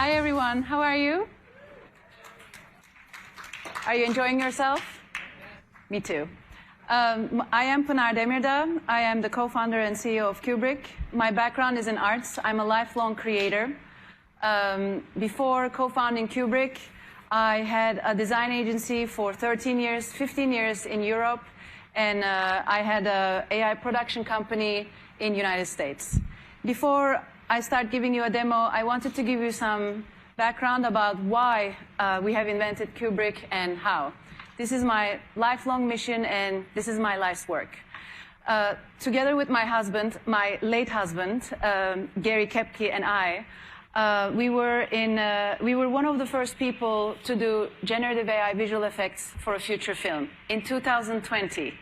Hi everyone, how are you? Are you enjoying yourself? Me too. I am Pinar Demirdag. I am the co-founder and CEO of Cuebric. My background is in arts. I'm a lifelong creator. Before co-founding Cuebric, I had a design agency for 13 years, 15 years in Europe, and I had an AI production company in the United States. Before I start giving you a demo, I wanted to give you some background about why we have invented Cuebric and how. This is my lifelong mission, and this is my life's work. Together with my husband, my late husband, Gary Kepke, and I, we were one of the first people to do generative AI visual effects for a feature film in 2020.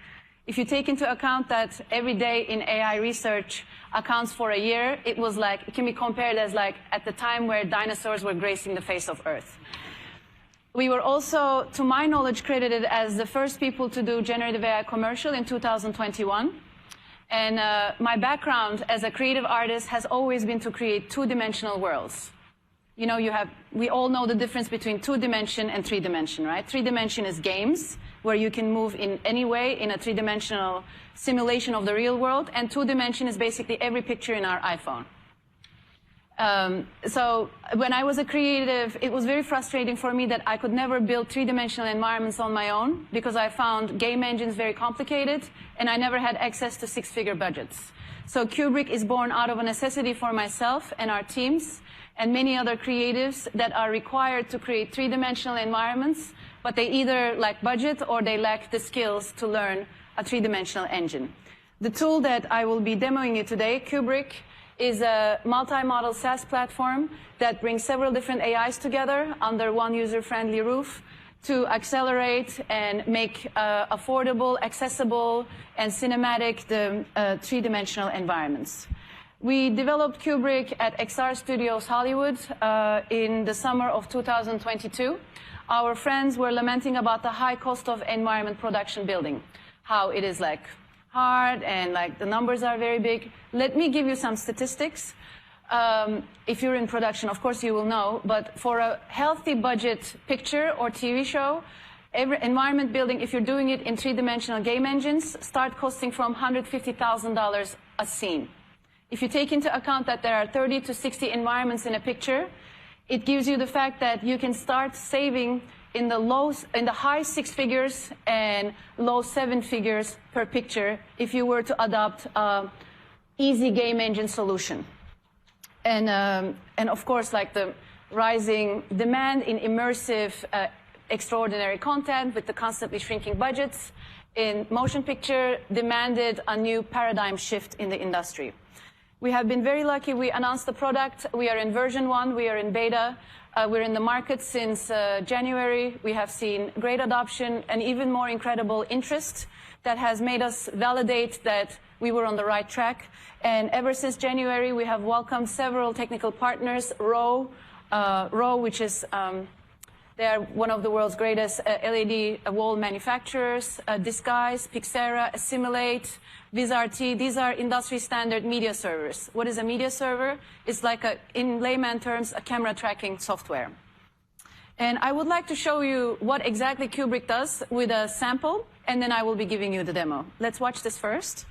If you take into account that every day in AI research accounts for a year, it can be compared as like at the time where dinosaurs were gracing the face of Earth. We were also, to my knowledge, credited as the first people to do generative AI commercial in 2021. And my background as a creative artist has always been to create two-dimensional worlds. You know, we all know the difference between two-dimension and three-dimension, right? Three-dimension is games, where you can move in any way in a three-dimensional simulation of the real world, and two-dimension is basically every picture in our iPhone. So when I was a creative, it was very frustrating for me that I could never build three-dimensional environments on my own because I found game engines very complicated and I never had access to six-figure budgets. So Cuebric is born out of a necessity for myself and our teams and many other creatives that are required to create three-dimensional environments, but they either lack budget or they lack the skills to learn a three-dimensional engine. The tool that I will be demoing you today, Cuebric, is a multi-model SaaS platform that brings several different AIs together under one user-friendly roof to accelerate and make affordable, accessible, and cinematic the three-dimensional environments. We developed Cuebric at XR Studios Hollywood in the summer of 2022. Our friends were lamenting about the high cost of environment production building, how it is like hard and like the numbers are very big. Let me give you some statistics. If you're in production, of course you will know, but for a healthy budget picture or TV show, every environment building, if you're doing it in three-dimensional game engines, start costing from $150,000 a scene. If you take into account that there are 30 to 60 environments in a picture, it gives you the fact that you can start saving in the high six figures and low seven figures per picture if you were to adopt an easy game engine solution. And of course, like the rising demand in immersive, extraordinary content with the constantly shrinking budgets in motion picture demanded a new paradigm shift in the industry. We have been very lucky. We announced the product. We are in version 1. We are in beta. We're in the market since January. We have seen great adoption and even more incredible interest that has made us validate that we were on the right track. And ever since January, we have welcomed several technical partners, Row, which is they are one of the world's greatest LED wall manufacturers, Disguise, Pixera, Assimilate, VizRT. These are industry standard media servers. What is a media server? It's like, in layman terms, a camera tracking software. And I would like to show you what exactly Cuebric does with a sample, and then I will be giving you the demo. Let's watch this first.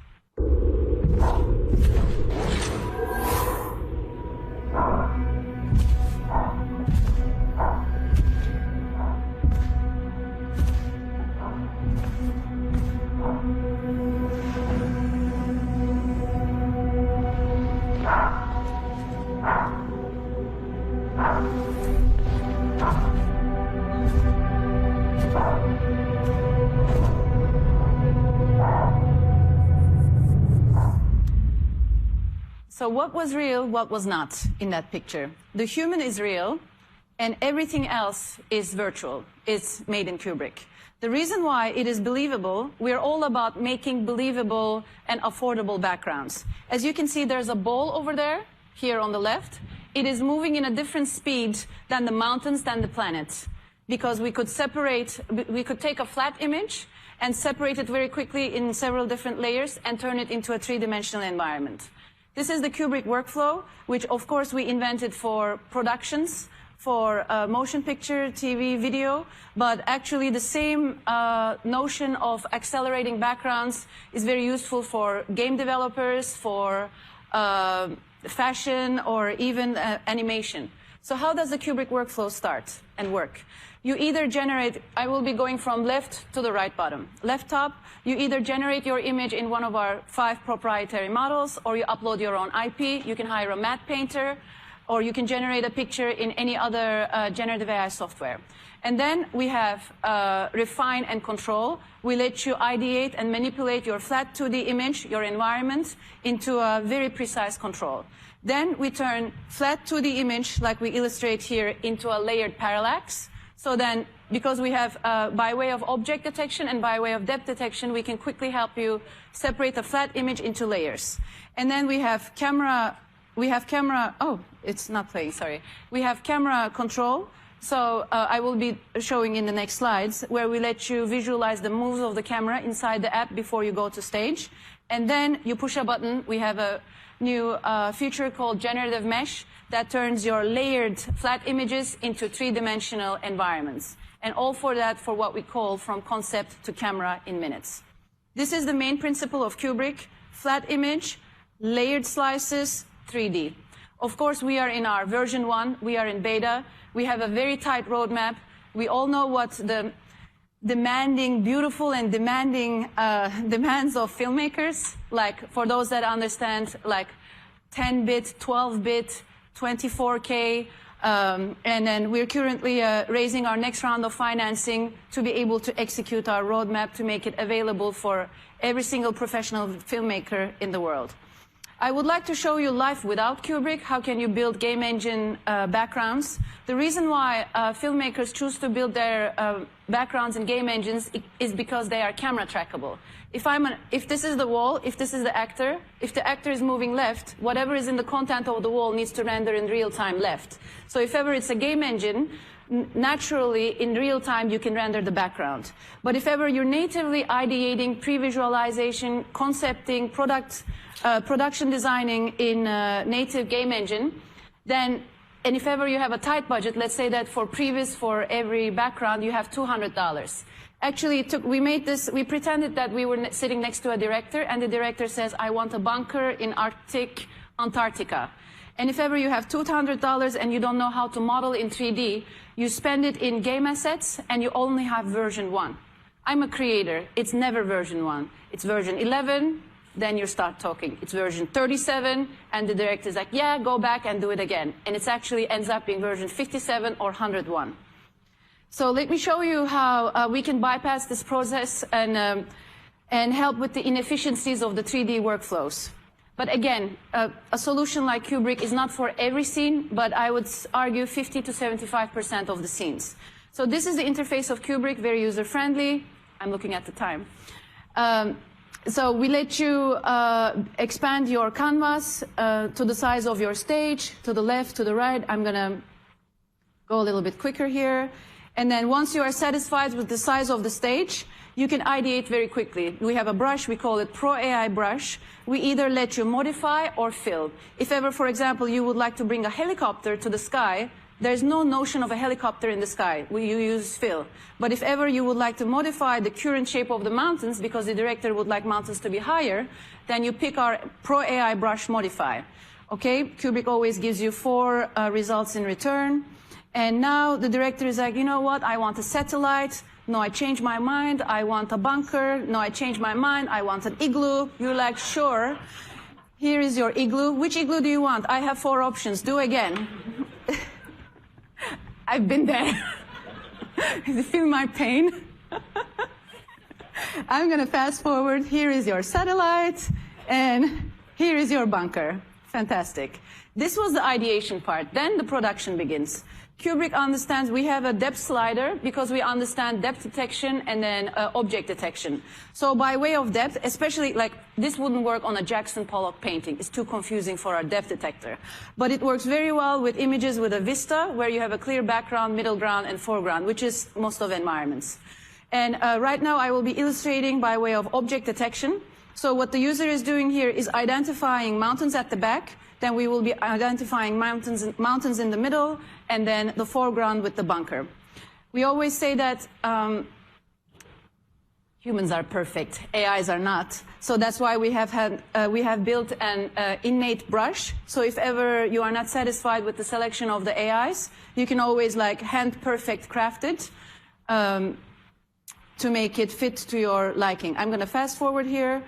So what was real, what was not in that picture? The human is real, and everything else is virtual. It's made in Cuebric. The reason why it is believable, we're all about making believable and affordable backgrounds. As you can see, there's a ball over there, here on the left. It is moving in a different speed than the mountains, than the planet. Because we could take a flat image and separate it very quickly in several different layers and turn it into a three-dimensional environment. This is the Cuebric workflow, which of course we invented for productions, for motion picture, TV, video, but actually the same notion of accelerating backgrounds is very useful for game developers, for fashion, or even animation. So how does the Cuebric workflow start and work? You either generate, I will be going from left to the right bottom. Left top, you either generate your image in one of our 5 proprietary models, or you upload your own IP. You can hire a matte painter, or you can generate a picture in any other generative AI software. And then we have refine and control. We let you ideate and manipulate your flat 2D image, your environment, into a very precise control. Then we turn flat 2D image, like we illustrate here, into a layered parallax. So then, because we have, by way of object detection and by way of depth detection, we can quickly help you separate a flat image into layers. And then we have camera, oh, it's not playing, sorry. We have camera control. So I will be showing in the next slides, where we let you visualize the moves of the camera inside the app before you go to stage. And then you push a button. We have a new feature called Generative Mesh that turns your layered flat images into 3-dimensional environments. And all for that for what we call from concept to camera in minutes. This is the main principle of Cuebric: flat image, layered slices, 3D. Of course, we are in our version 1. We are in beta. We have a very tight roadmap. We all know what the demanding, beautiful and demanding demands of filmmakers, like for those that understand, like 10-bit, 12-bit, 24K, and then we're currently raising our next round of financing to be able to execute our roadmap to make it available for every single professional filmmaker in the world. I would like to show you live without Cuebric. How can you build game engine backgrounds? The reason why filmmakers choose to build their backgrounds in game engines is because they are camera trackable. If this is the wall, if this is the actor, if the actor is moving left, whatever is in the content of the wall needs to render in real time left. So if ever it's a game engine, naturally in real time you can render the background. But if ever you're natively ideating, pre-visualization, concepting, production designing in native game engine, then, and if ever you have a tight budget, let's say that for previs for every background you have $200. Actually, we pretended that we were sitting next to a director, and the director says, I want a bunker in Arctic Antarctica. And if ever you have $200 and you don't know how to model in 3D, you spend it in game assets and you only have version 1. I'm a creator. It's never version 1. It's version 11, then you start talking. It's version 37, and the director is like, yeah, go back and do it again. And it actually ends up being version 57 or 101. So let me show you how we can bypass this process and help with the inefficiencies of the 3D workflows. But again, a solution like Cuebric is not for every scene, but I would argue 50 to 75% of the scenes. So this is the interface of Cuebric, very user-friendly. I'm looking at the time. So we let you expand your canvas to the size of your stage, to the left, to the right. I'm going to go a little bit quicker here. And then once you are satisfied with the size of the stage, you can ideate very quickly. We have a brush, we call it Pro AI brush. We either let you modify or fill. If ever, for example, you would like to bring a helicopter to the sky, there's no notion of a helicopter in the sky. You use fill. But if ever you would like to modify the current shape of the mountains, because the director would like mountains to be higher, then you pick our Pro AI brush modify. Okay, Cuebric always gives you 4 results in return. And now the director is like, you know what, I want a satellite. No, I changed my mind. I want a bunker. No, I changed my mind. I want an igloo. You're like, sure. Here is your igloo. Which igloo do you want? I have 4 options. Do again. I've been there. You feel my pain? I'm going to fast forward. Here is your satellite. And here is your bunker. Fantastic. This was the ideation part. Then the production begins. Cuebric understands we have a depth slider because we understand depth detection and then object detection. So by way of depth, especially like this wouldn't work on a Jackson Pollock painting. It's too confusing for our depth detector. But it works very well with images with a vista where you have a clear background, middle ground, and foreground, which is most of environments. And right now I will be illustrating by way of object detection. So what the user is doing here is identifying mountains at the back, then we will be identifying mountains in the middle, and then the foreground with the bunker. We always say that humans are perfect, AIs are not. So that's why we have built an innate brush. So if ever you are not satisfied with the selection of the AIs, you can always like hand perfect craft it to make it fit to your liking. I'm going to fast forward here.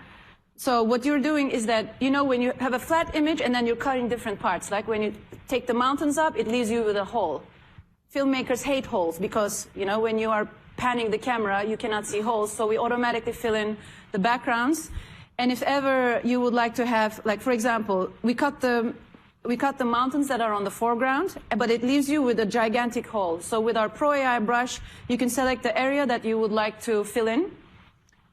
So what you're doing is that, you know, when you have a flat image and then you're cutting different parts, like when you take the mountains up, it leaves you with a hole. Filmmakers hate holes because, you know, when you are panning the camera, you cannot see holes, so we automatically fill in the backgrounds. And if ever you would like to have, like for example, we cut the mountains that are on the foreground, but it leaves you with a gigantic hole. So with our Pro AI brush, you can select the area that you would like to fill in,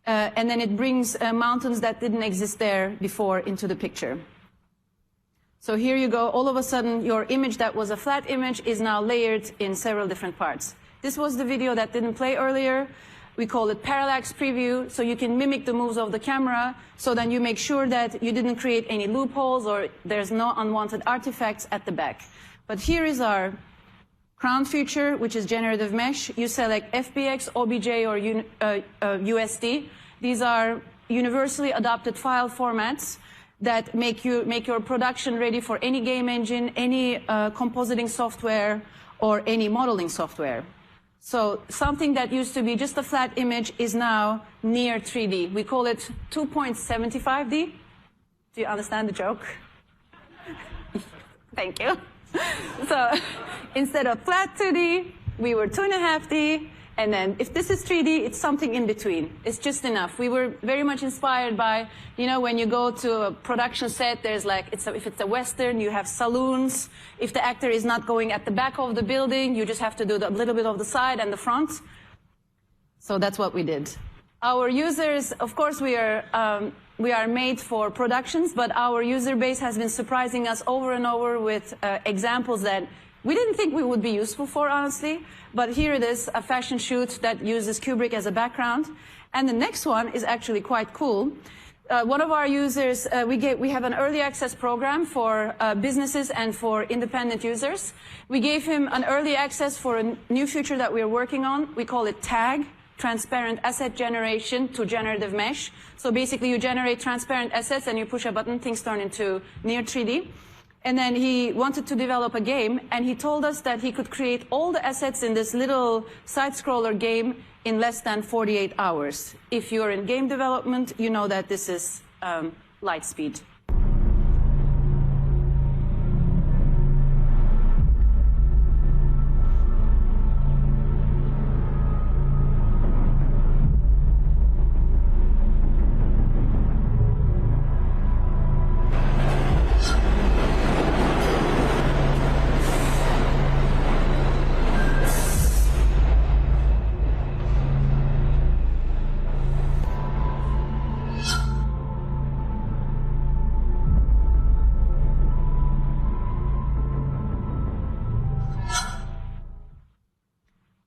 and then it brings mountains that didn't exist there before into the picture. So here you go, all of a sudden your image that was a flat image is now layered in several different parts. This was the video that didn't play earlier. We call it parallax preview, so you can mimic the moves of the camera, so then you make sure that you didn't create any loopholes or there's no unwanted artifacts at the back. But here is our crown feature, which is generative mesh. You select FBX, OBJ, or USD. These are universally adopted file formats that make your production ready for any game engine, any compositing software, or any modeling software. So something that used to be just a flat image is now near 3D. We call it 2.75D. Do you understand the joke? Thank you. So instead of flat 2D, we were 2.5D. And then if this is 3D, it's something in between. It's just enough. We were very much inspired by, you know, when you go to a production set, there's like, if it's a Western, you have saloons. If the actor is not going at the back of the building, you just have to do a little bit of the side and the front. So that's what we did. Our users, of course, we are made for productions, but our user base has been surprising us over and over with examples that we didn't think we would be useful for, honestly, but here it is, a fashion shoot that uses Cuebric as a background. And the next one is actually quite cool. One of our users, we have an early access program for businesses and for independent users. We gave him an early access for a new feature that we're working on. We call it TAG, Transparent Asset Generation to Generative Mesh. So basically you generate transparent assets and you push a button, things turn into near 3D. And then he wanted to develop a game, and he told us that he could create all the assets in this little side-scroller game in less than 48 hours. If you're in game development, you know that this is light speed.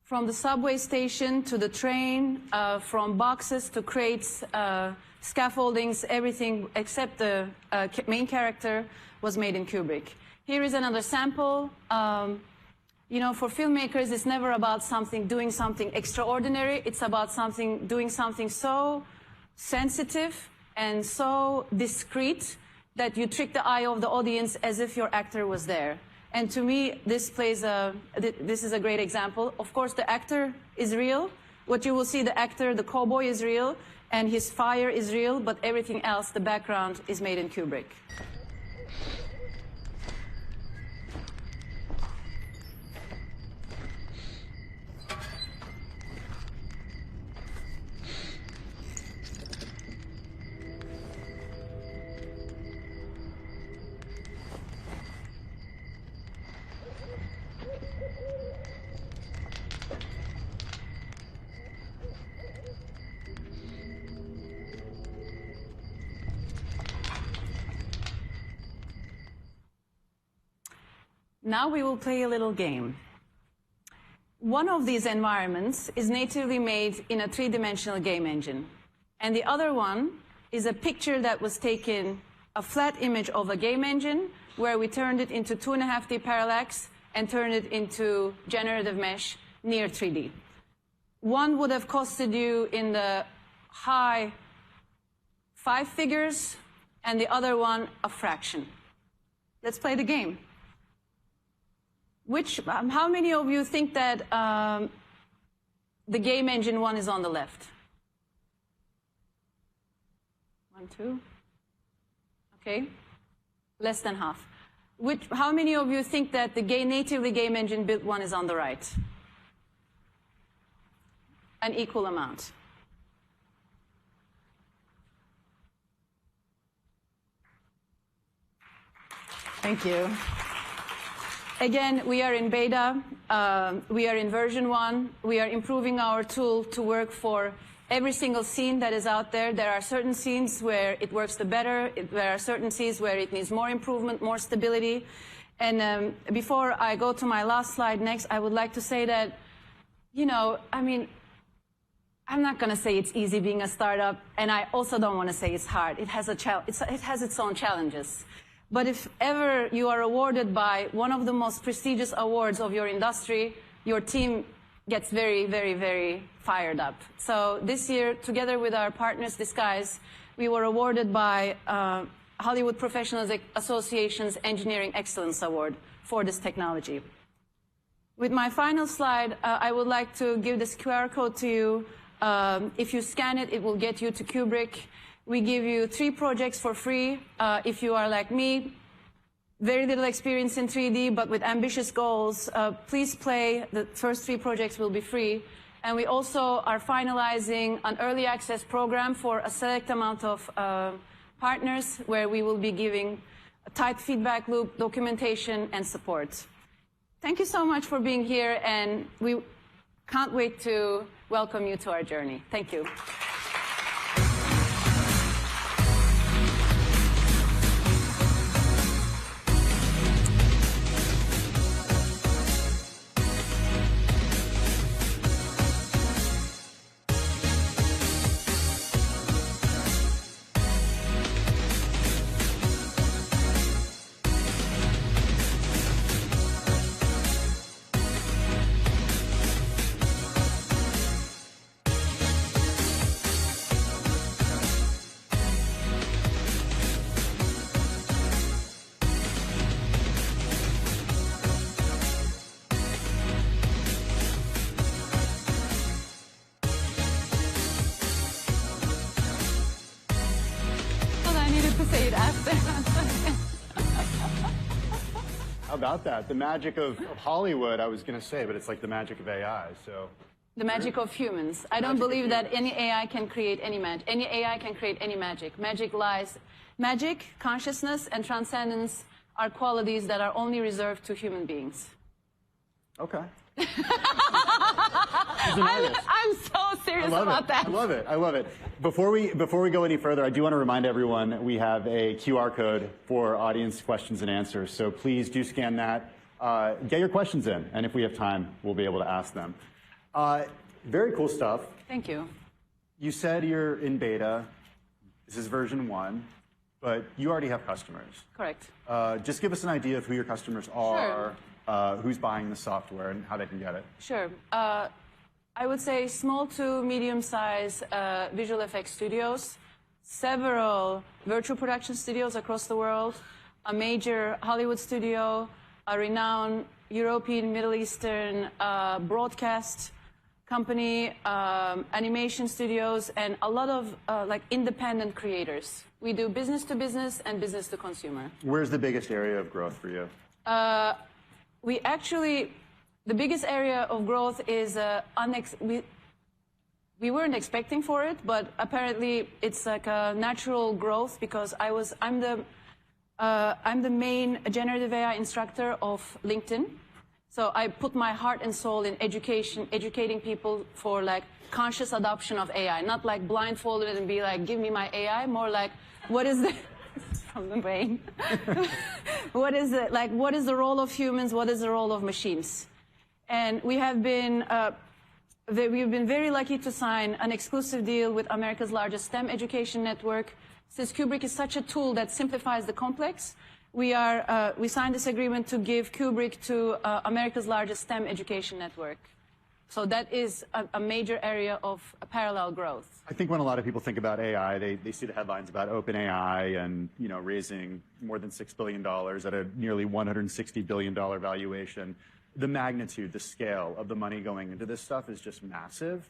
From the subway station to the train, from boxes to crates, scaffoldings, everything except the main character was made in Cuebric. Here is another sample. You know, for filmmakers, it's never about doing something extraordinary. It's about doing something so sensitive and so discreet that you trick the eye of the audience as if your actor was there. And to me, this is a great example. Of course, the actor is real. What you will see, the actor, the cowboy is real, and his fire is real, but everything else, the background, is made in Cuebric. Now we will play a little game. One of these environments is natively made in a three-dimensional game engine, and the other one is a picture that was taken, a flat image of a game engine, where we turned it into 2.5D parallax and turned it into generative mesh near 3D. One would have costed you in the high 5 figures, and the other one a fraction. Let's play the game. How many of you think that the game engine one is on the left? 1, 2. Okay, less than half. How many of you think that the natively game engine built one is on the right? An equal amount. Thank you. Again, we are in beta. We are in version 1. We are improving our tool to work for every single scene that is out there. There are certain scenes where it works the better. There are certain scenes where it needs more improvement, more stability. And before I go to my last slide next, I would like to say that, you know, I mean, I'm not going to say it's easy being a startup, and I also don't want to say it's hard. It has its own challenges. But if ever you are awarded by one of the most prestigious awards of your industry, your team gets very, very, very fired up. So this year, together with our partners, Disguise, we were awarded by Hollywood Professionals Association's Engineering Excellence Award for this technology. With my final slide, I would like to give this QR code to you. If you scan it, it will get you to Cuebric. We give you 3 projects for free. If you are like me, very little experience in 3D, but with ambitious goals, please play. The first 3 projects will be free. And we also are finalizing an early access program for a select amount of partners, where we will be giving a tight feedback loop, documentation, and support. Thank you so much for being here, and we can't wait to welcome you to our journey. Thank you. How about that? The magic of Hollywood, I was going to say, but it's like the magic of AI. So the magic of humans. I don't believe that any AI can create any magic. Any AI can create any magic. Magic, consciousness, and transcendence are qualities that are only reserved to human beings. Okay. I'm so serious about that. I love it. I love it. Before we go any further, I do want to remind everyone we have a QR code for audience questions and answers. So please do scan that. Get your questions in, and if we have time, we'll be able to ask them. Very cool stuff. Thank you. You said you're in beta. This is version 1, but you already have customers. Correct. Just give us an idea of who your customers are. Sure. Who's buying the software and how they can get it? Sure. I would say small to medium-sized visual effects studios, several virtual production studios across the world, a major Hollywood studio, a renowned European, Middle Eastern broadcast company, animation studios, and a lot of like independent creators. We do business to business and business to consumer. Where's the biggest area of growth for you? We actually, the biggest area of growth is we weren't expecting for it, but apparently it's like a natural growth because I'm the main generative AI instructor of LinkedIn. So I put my heart and soul in educating people for like conscious adoption of AI, not like blindfolded and be like, give me my AI, more like, what is the from the brain? What is it like? What is the role of humans? What is the role of machines? And we have been We've been very lucky to sign an exclusive deal with America's largest STEM education network. Since Cuebric is such a tool that simplifies the complex, we signed this agreement to give Cuebric to America's largest STEM education network. So that is a major area of parallel growth. I think when a lot of people think about AI, they see the headlines about OpenAI and raising more than $6 billion at a nearly $160 billion valuation. The magnitude, the scale of the money going into this stuff is just massive.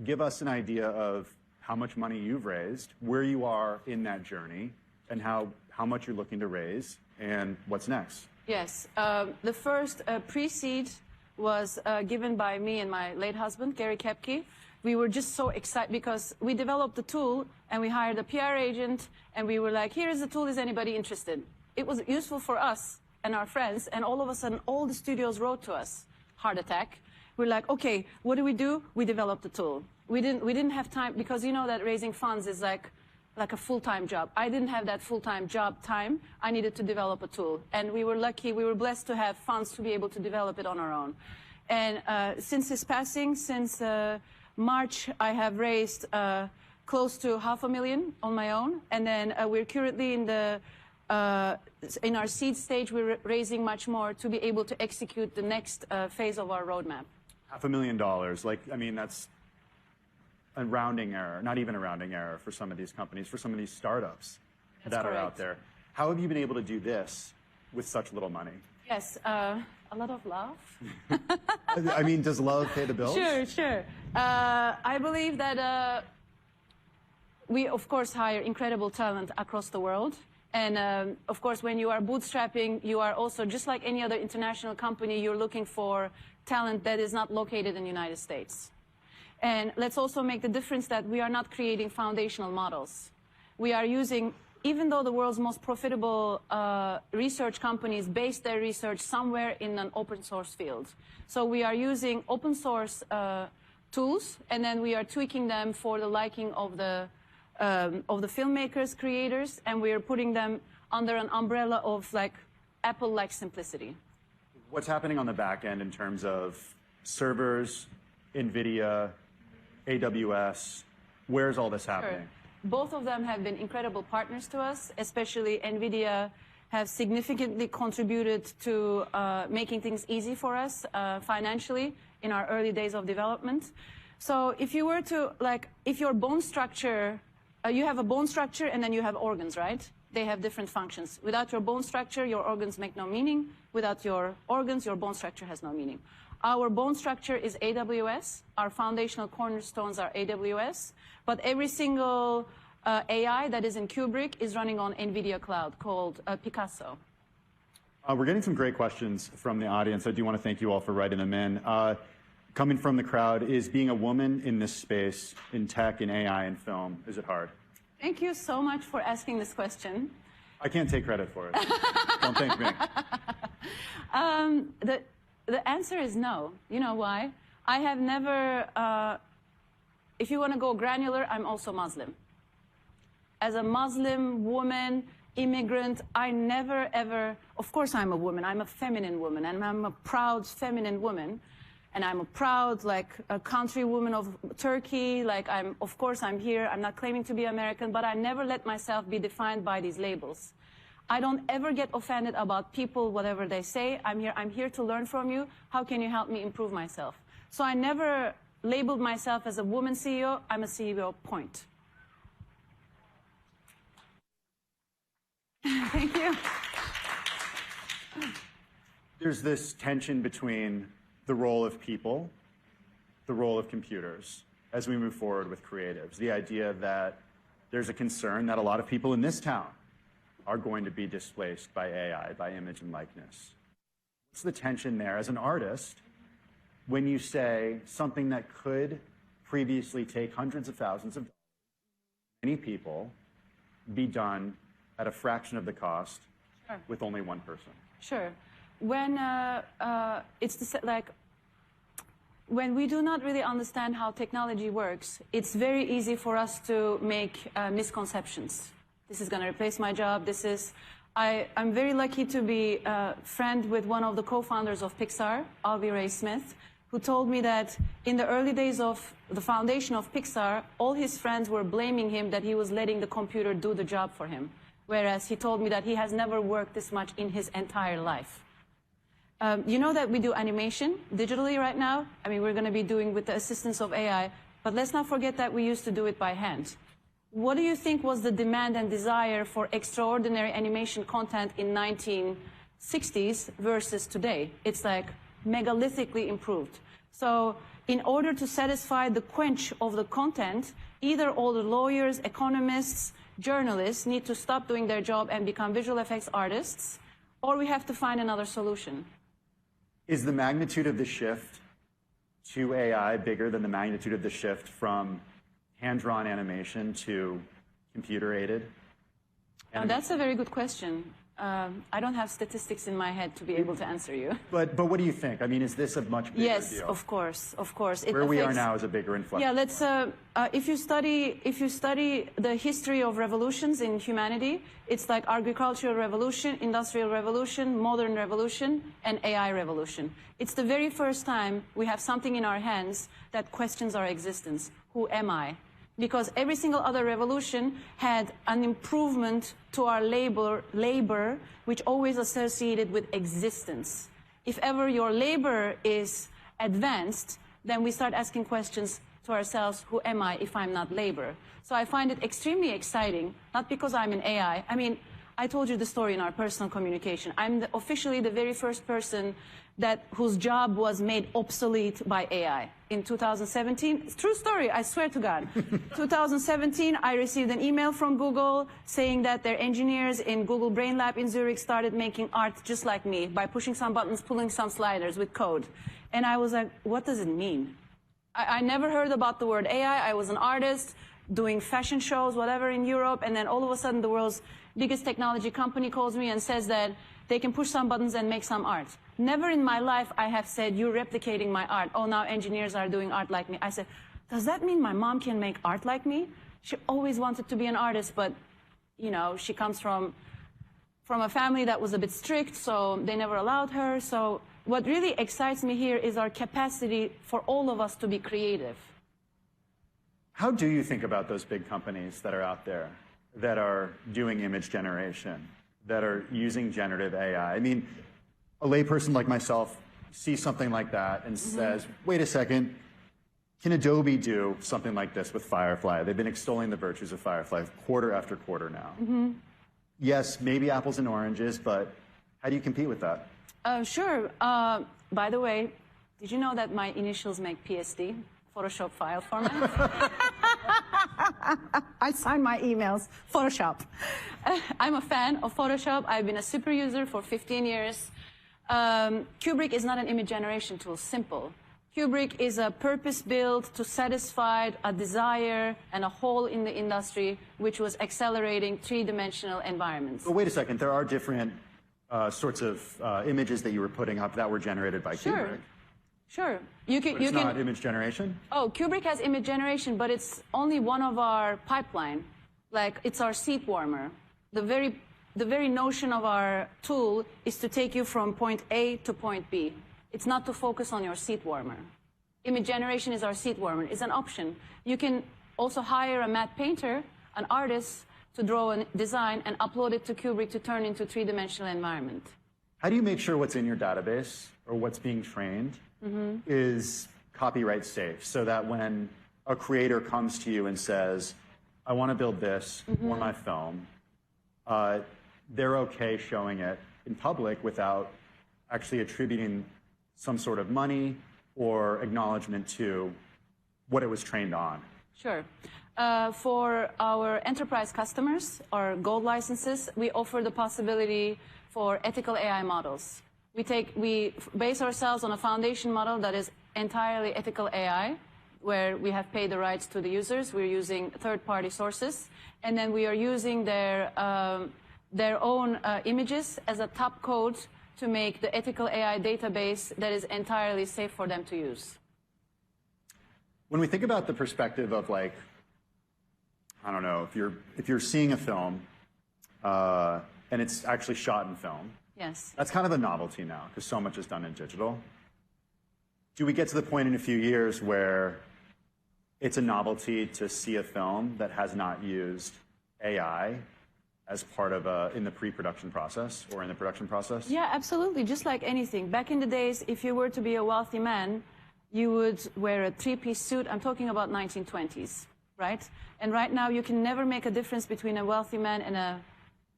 Give us an idea of how much money you've raised, where you are in that journey, and how much you're looking to raise, and what's next. Yes. The first pre-seed was given by me and my late husband, Gary Kepke. We were just so excited because we developed the tool and we hired a PR agent and we were like, here is the tool, is anybody interested? It was useful for us and our friends, and all of a sudden all the studios wrote to us, heart attack. We're like, okay, what do? We developed the tool. We didn't have time, because you know that raising funds is like a full-time job. I didn't have that full-time job time. I needed to develop a tool. And we were lucky, we were blessed to have funds to be able to develop it on our own. And since his passing, since March, I have raised close to $500,000 on my own. And then we're currently in our seed stage, we're raising much more to be able to execute the next phase of our roadmap. $500,000, like, I mean, that's a rounding error, not even a rounding error for some of these companies, for some of these startups that are out there. How have you been able to do this with such little money? Yes, a lot of love. I mean, does love pay the bills? Sure. I believe that we, of course, hire incredible talent across the world. And, of course, when you are bootstrapping, you are also, just like any other international company, you're looking for talent that is not located in the United States. And let's also make the difference that we are not creating foundational models. We are using, even though the world's most profitable research companies base their research somewhere in an open source field. So we are using open source tools, and then we are tweaking them for the liking of the filmmakers, creators, and we are putting them under an umbrella of like Apple-like simplicity. What's happening on the back end in terms of servers, NVIDIA, AWS? Where's all this happening? Sure. Both of them have been incredible partners to us, especially NVIDIA have significantly contributed to making things easy for us financially in our early days of development. So if you were to, like, if your bone structure, you have a bone structure and then you have organs, right? They have different functions. Without your bone structure, your organs make no meaning. Without your organs, your bone structure has no meaning. Our bone structure is AWS. Our foundational cornerstones are AWS. But every single AI that is in Cuebric is running on NVIDIA Cloud called Picasso. We're getting some great questions from the audience. I do want to thank you all for writing them in. Coming from the crowd, is being a woman in this space, in tech, in AI, and film, is it hard? Thank you so much for asking this question. I can't take credit for it. Don't thank me. The answer is no. You know why? I have never, if you want to go granular, I'm also Muslim. As a Muslim woman, immigrant, I never ever, of course I'm a woman, I'm a feminine woman, and I'm a proud feminine woman. And I'm a proud, like, a country woman of Turkey. Like, of course, I'm here. I'm not claiming to be American, but I never let myself be defined by these labels. I don't ever get offended about people, whatever they say. I'm here to learn from you. How can you help me improve myself? So I never labeled myself as a woman CEO. I'm a CEO, point. Thank you. There's this tension between the role of people, the role of computers, as we move forward with creatives. The idea that there's a concern that a lot of people in this town are going to be displaced by AI, by image and likeness. What's the tension there as an artist when you say something that could previously take hundreds of thousands of dollars, many people, be done at a fraction of the cost with only one person? Sure. When when we do not really understand how technology works, it's very easy for us to make misconceptions. This is going to replace my job. I'm very lucky to be a friend with one of the co-founders of Pixar, Alvy Ray Smith, who told me that in the early days of the foundation of Pixar, all his friends were blaming him that he was letting the computer do the job for him. Whereas he told me that he has never worked this much in his entire life. You know that we do animation digitally right now? I mean, we're going to be doing with the assistance of AI, but let's not forget that we used to do it by hand. What do you think was the demand and desire for extraordinary animation content in 1960s versus today? It's like megalithically improved. So in order to satisfy the quench of the content, either all the lawyers, economists, journalists need to stop doing their job and become visual effects artists, or we have to find another solution. Is the magnitude of the shift to AI bigger than the magnitude of the shift from hand-drawn animation to computer-aided? That's a very good question. I don't have statistics in my head to be able to answer you. But what do you think? I mean, is this a much bigger deal? Yes, of course, of course. Where we are now is a bigger inflection. Yeah, let's. If you study the history of revolutions in humanity, it's like agricultural revolution, industrial revolution, modern revolution, and AI revolution. It's the very first time we have something in our hands that questions our existence. Who am I? Because every single other revolution had an improvement to our labor, which always associated with existence. If ever your labor is advanced, then we start asking questions to ourselves, who am I if I'm not labor? So I find it extremely exciting, not because I'm in AI. I mean, I told you the story in our personal communication. I'm officially the very first person whose job was made obsolete by AI. In 2017, it's a true story, I swear to God. 2017, I received an email from Google saying that their engineers in Google Brain Lab in Zurich started making art just like me by pushing some buttons, pulling some sliders with code. And I was like, what does it mean? I never heard about the word AI. I was an artist doing fashion shows, whatever, in Europe, and then all of a sudden the world's biggest technology company calls me and says that they can push some buttons and make some art. Never in my life I have said, you're replicating my art. Oh, now engineers are doing art like me. I said, does that mean my mom can make art like me? She always wanted to be an artist, but, you know, she comes from a family that was a bit strict, so they never allowed her. So what really excites me here is our capacity for all of us to be creative. How do you think about those big companies that are out there that are doing image generation, that are using generative AI? I mean, a layperson like myself sees something like that and says, wait a second, can Adobe do something like this with Firefly? They've been extolling the virtues of Firefly quarter after quarter now. Yes, maybe apples and oranges, but how do you compete with that? Sure. By the way, did you know that my initials make PSD, Photoshop file format? I sign my emails, Photoshop. I'm a fan of Photoshop. I've been a super user for 15 years. Cuebric is not an image generation tool, simple. Cuebric is a purpose-built to satisfy a desire and a hole in the industry, which was accelerating three-dimensional environments. But wait a second, there are different sorts of images that you were putting up that were generated by Cuebric. Sure. It's not image generation? Oh, Cuebric has image generation, but it's only one of our pipeline. Like, it's our seat warmer. The very notion of our tool is to take you from point A to point B. It's not to focus on your seat warmer. Image generation is our seat warmer. It's an option. You can also hire a matte painter, an artist, to draw a design and upload it to Cuebric to turn into three-dimensional environment. How do you make sure what's in your database or what's being trained is copyright safe, so that when a creator comes to you and says, I want to build this for my film, they're okay showing it in public without actually attributing some sort of money or acknowledgement to what it was trained on? Sure. For our enterprise customers, our gold licenses, we offer the possibility for ethical AI models. We base ourselves on a foundation model that is entirely ethical AI, where we have paid the rights to the users. We're using third-party sources, and then we are using their own images as a top code to make the ethical AI database that is entirely safe for them to use. When we think about the perspective of, like, I don't know, if you're seeing a film and it's actually shot in film. Yes. That's kind of a novelty now because so much is done in digital. Do we get to the point in a few years where it's a novelty to see a film that has not used AI as part of in the pre-production process or in the production process? Yeah, absolutely. Just like anything. Back in the days, if you were to be a wealthy man, you would wear a three-piece suit. I'm talking about 1920s, right? And right now, you can never make a difference between a wealthy man and a,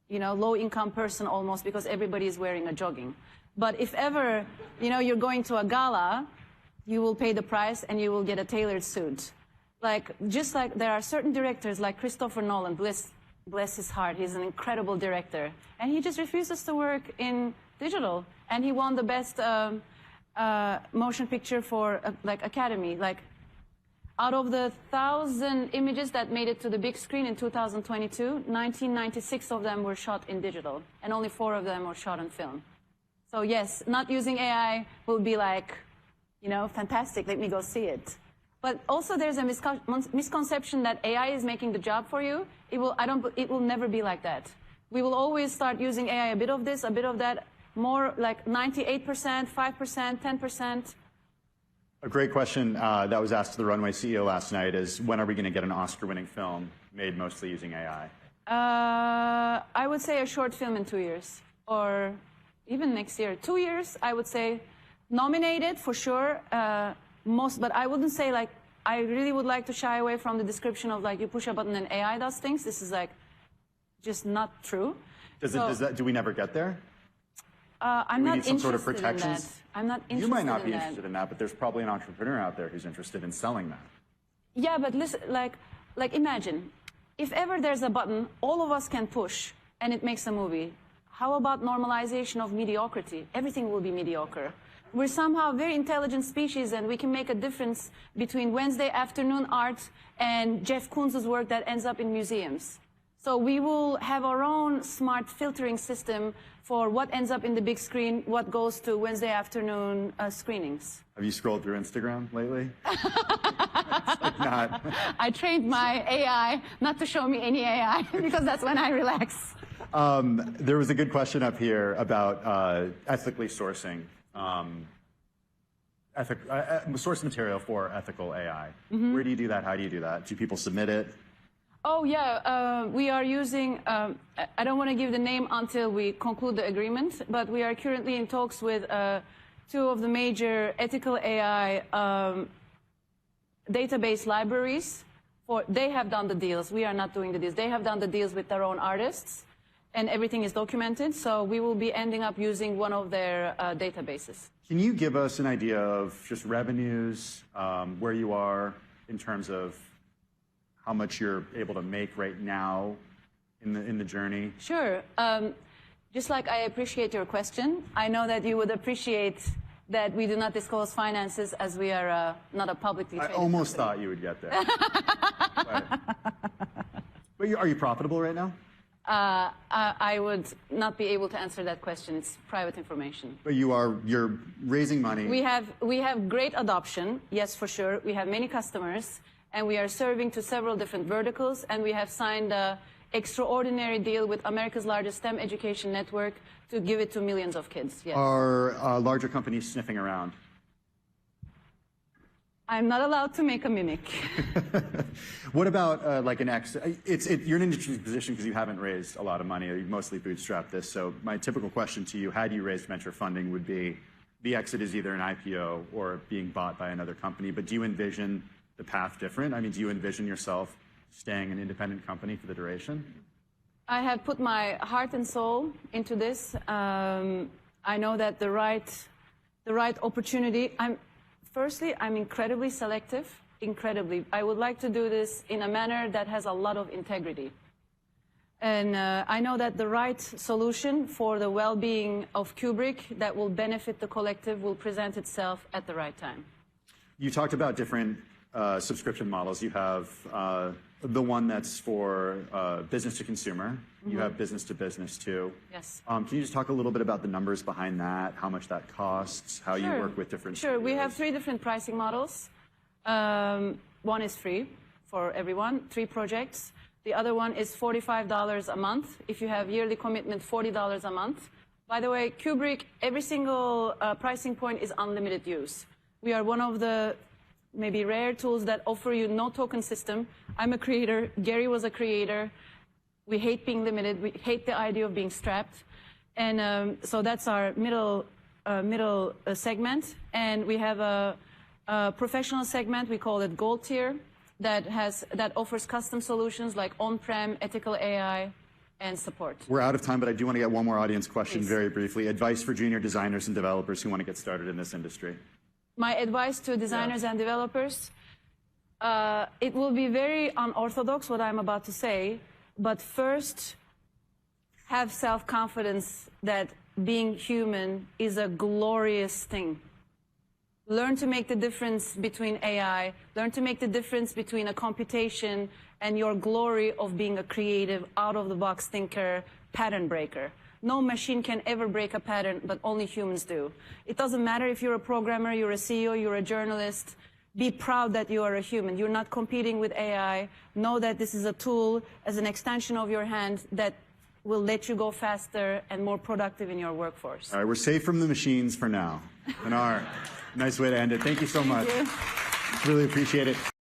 low-income person almost, because everybody is wearing a jogging. But if ever, you're going to a gala, you will pay the price and you will get a tailored suit. Just like there are certain directors like Christopher Nolan, bless his heart, he's an incredible director. And he just refuses to work in digital. And he won the best motion picture for Academy. Out of the 1,000 images that made it to the big screen in 2022, 1996 of them were shot in digital. And only 4 of them were shot on film. So yes, not using AI will be fantastic, let me go see it. But also there's a misconception that AI is making the job for you. It will never be like that. We will always start using AI, a bit of this, a bit of that, more like 98%, 5%, 10%. A great question that was asked to the Runway CEO last night is, when are we going to get an Oscar-winning film made mostly using AI? I would say a short film in 2 years, or even next year. 2 years, I would say, nominated for sure. But I wouldn't say I really would like to shy away from the description of you push a button and AI does things. This is just not true. Do we never get there? I'm not interested sort of protections? in that. I'm not interested in that. You might not be interested in that, but there's probably an entrepreneur out there who's interested in selling that. Yeah, but listen, imagine, if ever there's a button all of us can push and it makes a movie, how about normalization of mediocrity? Everything will be mediocre. We're somehow a very intelligent species, and we can make a difference between Wednesday afternoon art and Jeff Koons's work that ends up in museums. So we will have our own smart filtering system for what ends up in the big screen, what goes to Wednesday afternoon screenings. Have you scrolled through Instagram lately? Not. I trained my AI not to show me any AI, because that's when I relax. There was a good question up here about ethically sourcing. Source material for ethical AI. Mm-hmm. Where do you do that? How do you do that? Do people submit it? Oh, yeah. We are using, I don't want to give the name until we conclude the agreement, but we are currently in talks with 2 of the major ethical AI database libraries. They have done the deals. We are not doing the deals. They have done the deals with their own artists, and everything is documented. So we will be ending up using one of their databases. Can you give us an idea of just revenues, where you are in terms of how much you're able to make right now in the journey? Sure. Just like I appreciate your question, I know that you would appreciate that we do not disclose finances, as we are not a publicly traded company. I almost thought you would get there. But are you profitable right now? I would not be able to answer that question. It's private information. But you're raising money. We have great adoption, yes, for sure. We have many customers, and we are serving to several different verticals, and we have signed an extraordinary deal with America's largest STEM education network to give it to millions of kids. Yes. Are larger companies sniffing around? I'm not allowed to make a mimic. What about like an exit? You're in an interesting position because you haven't raised a lot of money. You've mostly bootstrapped this. So my typical question to you, had you raised venture funding, would be the exit is either an IPO or being bought by another company. But do you envision the path different? I mean, do you envision yourself staying an independent company for the duration? I have put my heart and soul into this. I know that the right opportunity. Firstly, I'm incredibly selective, incredibly. I would like to do this in a manner that has a lot of integrity. And I know that the right solution for the well-being of Cuebric that will benefit the collective will present itself at the right time. You talked about different subscription models. You have the one that's for business to consumer. Mm-hmm. You have business to business too. Yes. Can you just talk a little bit about the numbers behind that, how much that costs, how you work with different studios? We have 3 different pricing models. One is free for everyone, 3 projects. The other one is $45 a month. If you have yearly commitment, $40 a month. By the way, Cuebric, every single pricing point is unlimited use. We are one of the maybe rare tools that offer you no token system. I'm a creator. Gary was a creator. We hate being limited. We hate the idea of being strapped. And so that's our middle segment. And we have a professional segment. We call it Gold Tier that offers custom solutions like on-prem, ethical AI, and support. We're out of time, but I do want to get one more audience question Please. very briefly. Advice for junior designers and developers who want to get started in this industry. My advice to designers and developers, it will be very unorthodox what I'm about to say, but first, have self-confidence that being human is a glorious thing. Learn to make the difference between AI, learn to make the difference between a computation and your glory of being a creative, out-of-the-box thinker, pattern breaker. No machine can ever break a pattern, but only humans do. It doesn't matter if you're a programmer, you're a CEO, you're a journalist. Be proud that you are a human. You're not competing with AI. Know that this is a tool as an extension of your hand that will let you go faster and more productive in your workforce. All right, we're safe from the machines for now. Pinar, nice way to end it. Thank you so much. Thank you. Really appreciate it.